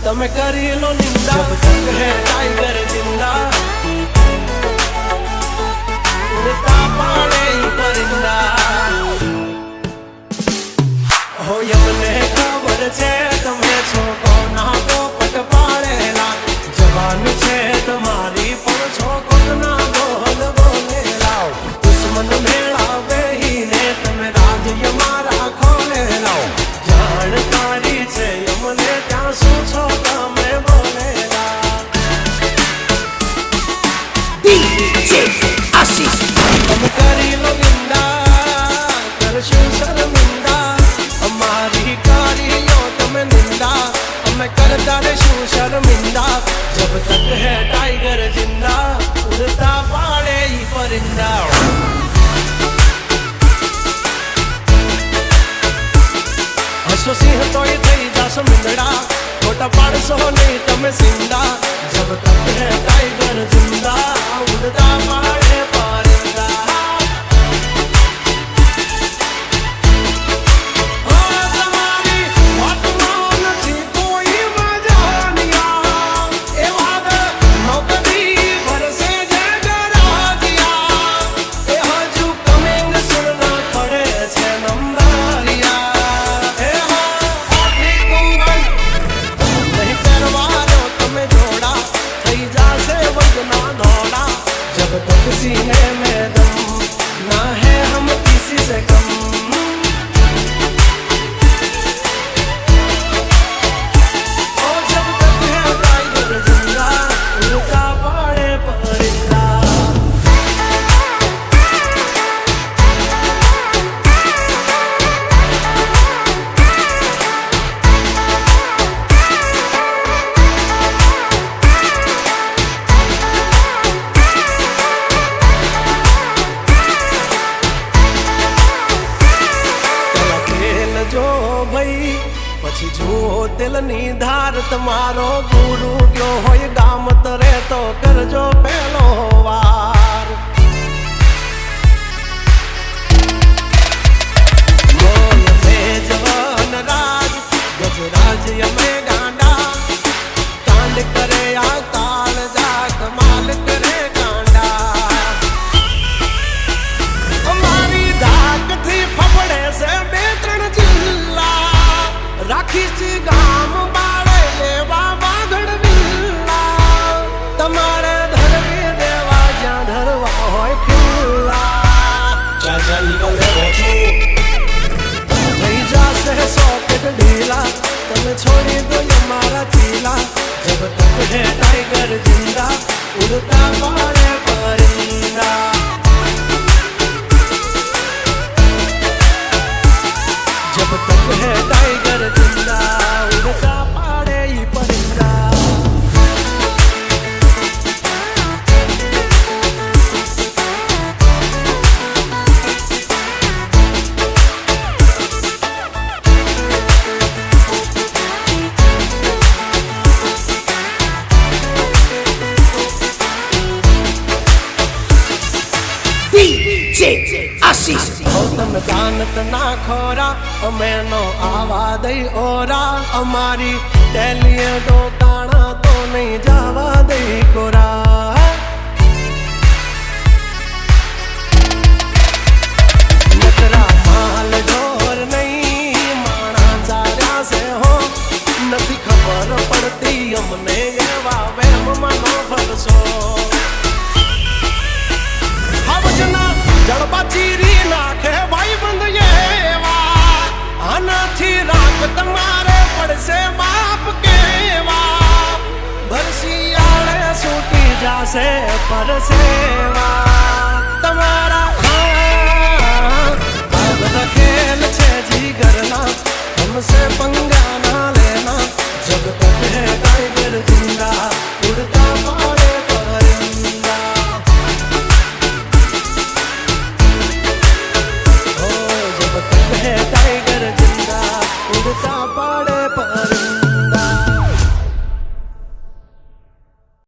तमे करी लो निंदा, जब तक है टाइगर जिंदा उड़ता पाड़े परिंदा। हो यमने खबर छे तमे छो कोना पोपट पाड़ेला, जवान छे तुम्हारी पण छो कोना बोल बोलेला। दुश्मन मेला बेहीने तमे राज्य मारा खोलेला, जानकारी छे यमने त्या शू छो तमे बोलेला। DJ आशीष तमे करी लो निंदा, करशो शर्मिंदा, अमारी कारियो तमे निंदा, अमे करता रेशू शर्मिंदा। जब तक है टाइगर जिंदा उड़ता पाड़े ही परिंदा। हसो सिंह तो ये थई जासो मिंदड़ा, खोटा पाड़सो नहीं तमे सिंदा। जब तक है टाइगर जिंदा उड़ता पाड़े परिंदा। जब तक सीने में दम ना है हम किसी से कम। ओ जब तक है टाइगर जिंदा उड़ता पाड़े परिंदा। जो भाई पछी जुओ दिलनी धार तमारो गुरु गयो होय गाम तरे तो करजो पहलो वार। मोल में जवान राज गजराज यमे गांडा, कांड करे या काल जा कमाल करे कांडा। हमारी धाक थी फफड़े से बेतरण जिल्ला, राखी सी गाम बाड़े लेवा बागड़ विल्ला। तमारे धरवी देवा ज्या धरवा होय खिल्ला। चाचा निकले बोछू थई जासे सॉकेट ढीला, तमे छोड़ी दो ये मारा चीला। जब तक है टाइगर जिंदा उड़ता पाड़े परिंदा। जब तक है टाइगर जिंदा उड़ता पाड़े ही परिंदा। DJ आशीष तम जानत ना खोरा अमेनो आवा दई ओरा, अमारी टेलिए दो ताना तो नहीं जावा दई कोरा। नकरा माल ढोर नहीं माना चार्या से हो, नथी खबर पड़ती हमने ये वावे मनो फरसो। हवजना जड़बा चीरी नाखे भाई बंद ये वा, आना थी राख तुम्हारे पड़से बाप के वा। भरसी आड़े सूटी जासे पर सेवा तुम्हारा हाँ। अब खेल छे जी करना हमसे पंग